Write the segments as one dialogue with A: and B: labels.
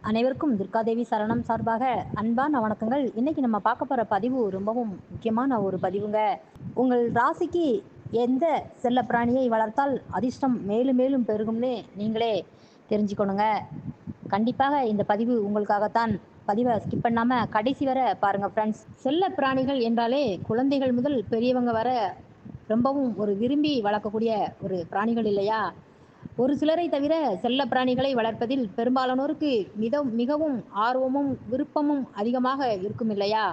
A: அனைவருக்கும் துர்காதேவி சரணம் சார்பாக அன்பான வணக்கங்கள். இன்னைக்கு நம்ம பார்க்க போற பதிவு ரொம்பவும் முக்கியமான ஒரு பதிவுங்க. உங்கள் ராசிக்கு எந்த செல்ல பிராணியை வளர்த்தால் அதிர்ஷ்டம் மேலும் மேலும் பெருகும்னு நீங்களே தெரிஞ்சுக்கணுங்க. கண்டிப்பாக இந்த பதிவு உங்களுக்காகத்தான். பதிவை ஸ்கிப் பண்ணாம கடைசி வரை பாருங்க ஃப்ரெண்ட்ஸ். செல்ல பிராணிகள் என்றாலே குழந்தைகள் முதல் பெரியவங்க வர ரொம்பவும் ஒரு விரும்பி வளர்க்கக்கூடிய ஒரு பிராணிகள் இல்லையா? ஒரு சிலரை தவிர செல்ல பிராணிகளை வளர்ப்பதில் பெரும்பாலானோருக்கு மிகவும் ஆர்வமும் விருப்பமும் அதிகமாக இருக்கும் இல்லையா?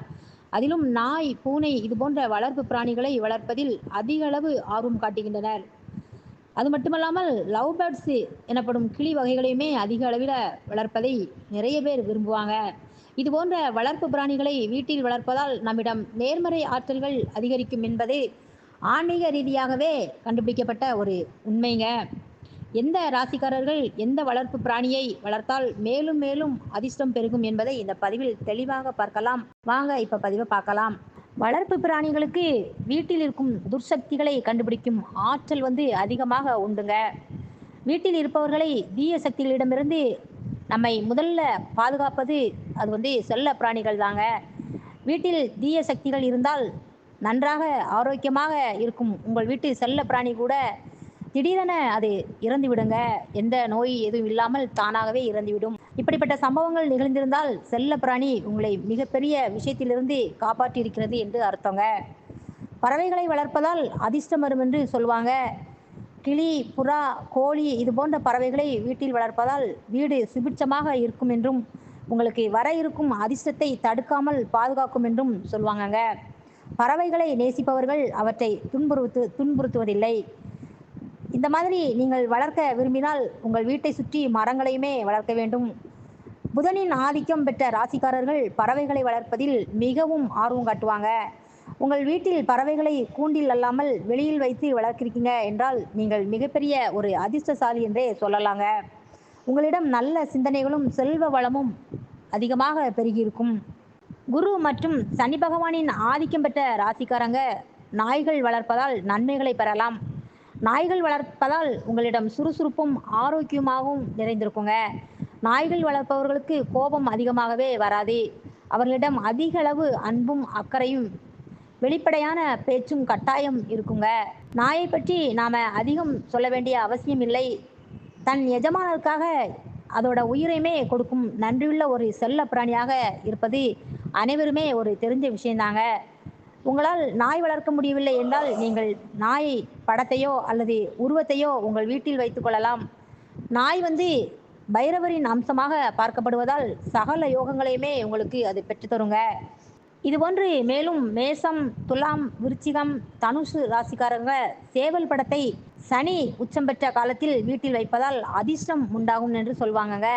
A: அதிலும் நாய், பூனை இது போன்ற வளர்ப்பு பிராணிகளை வளர்ப்பதில் அதிக அளவு ஆர்வம் காட்டுகின்றனர். அது மட்டுமல்லாமல் லவ் பேர்ட்ஸ் எனப்படும் கிளி வகைகளையுமே அதிக அளவில் வளர்ப்பதை நிறைய பேர் விரும்புவாங்க. இது போன்ற வளர்ப்பு பிராணிகளை வீட்டில் வளர்ப்பதால் நம்மிடம் நேர்மறை ஆற்றல்கள் அதிகரிக்கும் என்பது ஆன்மீக ரீதியாகவே கண்டுபிடிக்கப்பட்ட ஒரு உண்மைங்க. எந்த ராசிக்காரர்கள் எந்த வளர்ப்பு பிராணியை வளர்த்தால் மேலும் மேலும் அதிர்ஷ்டம் பெருகும் என்பதை இந்த பதிவில் தெளிவாக பார்க்கலாம். வாங்க இப்ப பதிவை பார்க்கலாம். வளர்ப்பு பிராணிகளுக்கு வீட்டில் இருக்கும் துர்சக்திகளை கண்டுபிடிக்கும் ஆற்றல் அதிகமாக உண்டுங்க. வீட்டில் இருப்பவர்களை தீய சக்திகளிடமிருந்து நம்மை முதல்ல பாதுகாப்பது அது செல்ல பிராணிகள் தாங்க. வீட்டில் தீய சக்திகள் இருந்தால் நன்றாக ஆரோக்கியமாக இருக்கும் உங்கள் வீட்டு செல்ல பிராணி கூட திடீரென அது இறந்து விடுங்க. எந்த நோய் எதுவும் இல்லாமல் தானாகவே இறந்துவிடும். இப்படிப்பட்ட சம்பவங்கள் நிகழ்ந்திருந்தால் செல்ல பிராணி உங்களை மிகப்பெரிய விஷயத்திலிருந்து காப்பாற்றி இருக்கிறது என்று அர்த்தங்க. பறவைகளை வளர்ப்பதால் அதிர்ஷ்டம் வரும் என்று சொல்லுவாங்க. கிளி, புறா, கோழி இது போன்ற பறவைகளை வீட்டில் வளர்ப்பதால் வீடு சுபிட்சமாக இருக்கும் என்றும் உங்களுக்கு வர இருக்கும் அதிர்ஷ்டத்தை தடுக்காமல் பாதுகாக்கும் என்றும் சொல்லுவாங்கங்க. பறவைகளை நேசிப்பவர்கள் அவற்றை துன்புறுத்துவதில்லை. இந்த மாதிரி நீங்கள் வளர்க்க விரும்பினால் உங்கள் வீட்டை சுற்றி மரங்களையுமே வளர்க்க வேண்டும். புதனின் ஆதிக்கம் பெற்ற ராசிக்காரர்கள் பறவைகளை வளர்ப்பதில் மிகவும் ஆர்வம் காட்டுவாங்க. உங்கள் வீட்டில் பறவைகளை கூண்டில் அல்லாமல் வெளியில் வைத்து வளர்க்கிறீங்க என்றால் நீங்கள் மிகப்பெரிய ஒரு அதிர்ஷ்டசாலி என்றே சொல்லலாங்க. உங்களிடம் நல்ல சிந்தனைகளும் செல்வ வளமும் அதிகமாக பெருகியிருக்கும். குரு மற்றும் சனி பகவானின் ஆதிக்கம் பெற்ற ராசிக்காரங்க நாய்கள் வளர்ப்பதால் நன்மைகளை பெறலாம். நாய்கள் வளர்ப்பதால் உங்களிடம் சுறுசுறுப்பும் ஆரோக்கியமாகவும் நிறைந்திருக்குங்க. நாய்கள் வளர்ப்பவர்களுக்கு கோபம் அதிகமாகவே வராது. அவர்களிடம் அதிக அளவு அன்பும் அக்கறையும் வெளிப்படையான பேச்சும் கட்டாயம் இருக்குங்க. நாயை பற்றி நாம் அதிகம் சொல்ல வேண்டிய அவசியம் இல்லை. தன் எஜமானருக்காக அதோட உயிரையுமே கொடுக்கும் நன்றியுள்ள ஒரு செல்ல பிராணியாக இருப்பது அனைவருமே ஒரு தெரிஞ்ச விஷயந்தாங்க. உங்களால் நாய் வளர்க்க முடியவில்லை என்றால் நீங்கள் நாய் படத்தையோ அல்லது உருவத்தையோ உங்கள் வீட்டில் வைத்துக் கொள்ளலாம். நாய் பைரவரின் அம்சமாக பார்க்கப்படுவதால் சகல யோகங்களையுமே உங்களுக்கு அது பெற்றுத்தருங்க. இதுபோன்று மேலும் மேசம், துலாம், விருச்சிகம், தனுசு ராசிக்காரங்க சேவல் படத்தை சனி உச்சம் பெற்ற காலத்தில் வீட்டில் வைப்பதால் அதிர்ஷ்டம் உண்டாகும் என்று சொல்வாங்கங்க.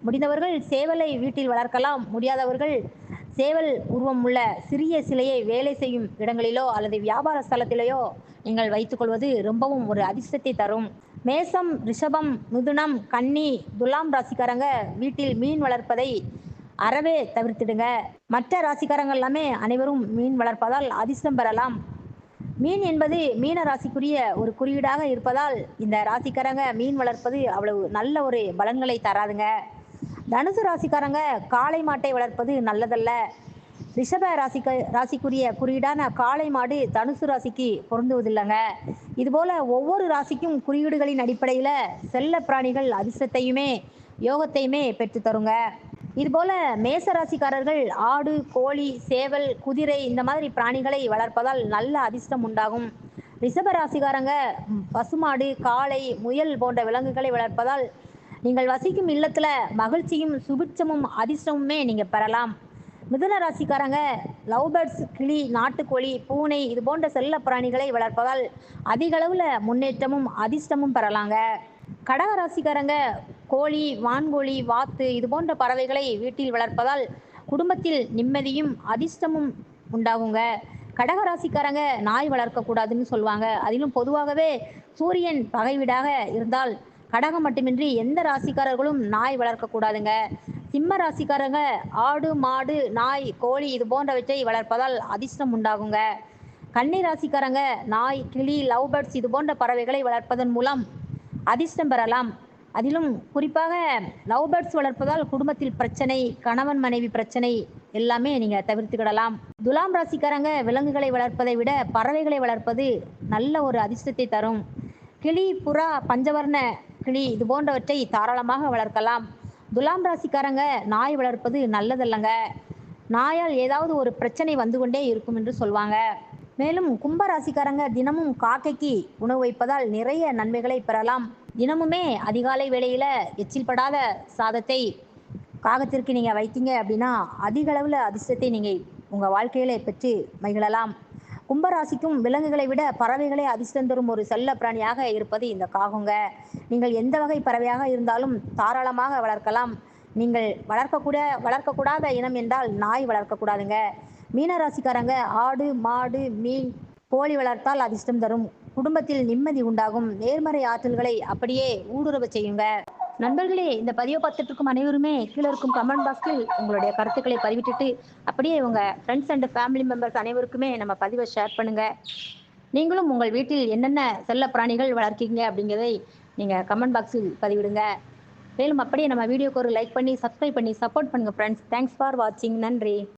A: முடிந்தவர்கள் சேவலை வீட்டில் வளர்க்கலாம். முடியாதவர்கள் சேவல் உருவம் உள்ள சிறிய சிலையை வேலை செய்யும் இடங்களிலோ அல்லது வியாபார ஸ்தலத்திலேயோ நீங்கள் வைத்துக்கொள்வது ரொம்பவும் ஒரு அதிர்ஷ்டத்தை தரும். மேசம், ரிஷபம், மிதுனம், கன்னி, துலாம் ராசிக்காரங்க வீட்டில் மீன் வளர்ப்பதை அறவே தவிர்த்திடுங்க. மற்ற ராசிக்காரங்கள் எல்லாமே அனைவரும் மீன் வளர்ப்பதால் அதிர்ஷ்டம் பெறலாம். மீன் என்பது மீன ராசிக்குரிய ஒரு குறியீடாக இருப்பதால் இந்த ராசிக்காரங்க மீன் வளர்ப்பது அவ்வளவு நல்ல ஒரு பலன்களை தராதுங்க. தனுசு ராசிக்காரங்க காளை மாட்டை வளர்ப்பது நல்லதல்ல. ரிஷப ராசிக்குரிய குறியீடான காளை மாடு தனுசு ராசிக்கு பொருந்துவதில்லைங்க. இதுபோல ஒவ்வொரு ராசிக்கும் குறியீடுகளின் அடிப்படையில் செல்ல பிராணிகள் அதிர்ஷ்டத்தையுமே யோகத்தையுமே பெற்று தருங்க. இதுபோல மேச ராசிக்காரர்கள் ஆடு, கோழி, சேவல், குதிரை இந்த மாதிரி பிராணிகளை வளர்ப்பதால் நல்ல அதிர்ஷ்டம் உண்டாகும். ரிஷப ராசிக்காரங்க பசுமாடு, காளை, முயல் போன்ற விலங்குகளை வளர்ப்பதால் நீங்கள் வசிக்கும் இல்லத்துல மகிழ்ச்சியும் சுபிட்சமும் அதிர்ஷ்டமுமே நீங்க பெறலாம். மிதுன ராசிக்காரங்க லவ் பேர்ட்ஸ், கிளி, நாட்டுக்கோழி, பூனை இது போன்ற செல்ல பிராணிகளை வளர்ப்பதால் அதிக அளவுல முன்னேற்றமும் அதிர்ஷ்டமும் பெறலாங்க. கடக ராசிக்காரங்க கோழி, வான்கோழி, வாத்து இது போன்ற பறவைகளை வீட்டில் வளர்ப்பதால் குடும்பத்தில் நிம்மதியும் அதிர்ஷ்டமும் உண்டாகுங்க. கடக ராசிக்காரங்க நாய் வளர்க்கக்கூடாதுன்னு சொல்லுவாங்க. அதிலும் பொதுவாகவே சூரியன் பகை வீடாக இருந்தால் கடகம் மட்டுமின்றி எந்த ராசிக்காரர்களும் நாய் வளர்க்கக்கூடாதுங்க. சிம்ம ராசிக்காரங்க ஆடு, மாடு, நாய், கோழி இது போன்றவற்றை வளர்ப்பதால் அதிர்ஷ்டம் உண்டாகுங்க. கன்னி ராசிக்காரங்க நாய், கிளி, லவ் பேர்ட்ஸ் இது போன்ற பறவைகளை வளர்ப்பதன் மூலம் அதிர்ஷ்டம் பெறலாம். அதிலும் குறிப்பாக லவ் பேர்ட்ஸ் வளர்ப்பதால் குடும்பத்தில் பிரச்சனை, கணவன் மனைவி பிரச்சனை எல்லாமே நீங்க தவிர்த்துக்கிடலாம். துலாம் ராசிக்காரங்க விலங்குகளை வளர்ப்பதை விட பறவைகளை வளர்ப்பது நல்ல ஒரு அதிர்ஷ்டத்தை தரும். கிளி, புறா, பஞ்சவர்ண கிளி இது போன்றவற்றை தாராளமாக வளர்க்கலாம். துலாம் ராசிக்காரங்க நாய் வளர்ப்பது நல்லதல்லங்க. நாயால் ஏதாவது ஒரு பிரச்சனை வந்து கொண்டே இருக்கும் என்று சொல்வாங்க. மேலும் கும்ப ராசிக்காரங்க தினமும் காக்கைக்கு உணவு வைப்பதால் நிறைய நன்மைகளை பெறலாம். தினமுமே அதிகாலை வேளையில எச்சில் படாத சாதத்தை காகத்திற்கு நீங்க வைத்தீங்க அப்படின்னா அதிக அளவுல அதிர்ஷ்டத்தை நீங்க உங்க வாழ்க்கையில பெற்று மகிழலாம். கும்பராசிக்கும் விலங்குகளை விட பறவைகளே அதிர்ஷ்டம் தரும் ஒரு செல்ல பிராணியாக இருப்பது இந்த காகங்க. நீங்கள் எந்த வகை பறவையாக இருந்தாலும் தாராளமாக வளர்க்கலாம். நீங்கள் வளர்க்கக்கூடாத இனம் என்றால் நாய் வளர்க்கக்கூடாதுங்க. மீன ராசிக்காரங்க ஆடு, மாடு, மீன், கோழி வளர்த்தால் அதிர்ஷ்டம் தரும். குடும்பத்தில் நிம்மதி உண்டாகும். நேர்மறை ஆற்றல்களை அப்படியே ஊடுருவச் செய்யுங்க. நண்பர்களே, இந்த பதிவை பார்த்துட்டு இருக்கும் அனைவருமே கீழே இருக்கும் கமெண்ட் பாக்ஸில் உங்களுடைய கருத்துக்களை பதிவிட்டுட்டு அப்படியே உங்க ஃப்ரெண்ட்ஸ் அண்ட் ஃபேமிலி மெம்பர்ஸ் அனைவருக்குமே நம்ம பதிவை ஷேர் பண்ணுங்க. நீங்களும் உங்கள் வீட்டில் என்னென்ன செல்ல பிராணிகள் வளர்க்கீங்க அப்படிங்கிறதை நீங்க கமெண்ட் பாக்ஸில் பதிவிடுங்க. மேலும் அப்படியே நம்ம வீடியோக்கு ஒரு லைக் பண்ணி சப்ஸ்கிரைப் பண்ணி சப்போர்ட் பண்ணுங்க ஃப்ரெண்ட்ஸ். தேங்க்ஸ் ஃபார் வாட்சிங். நன்றி.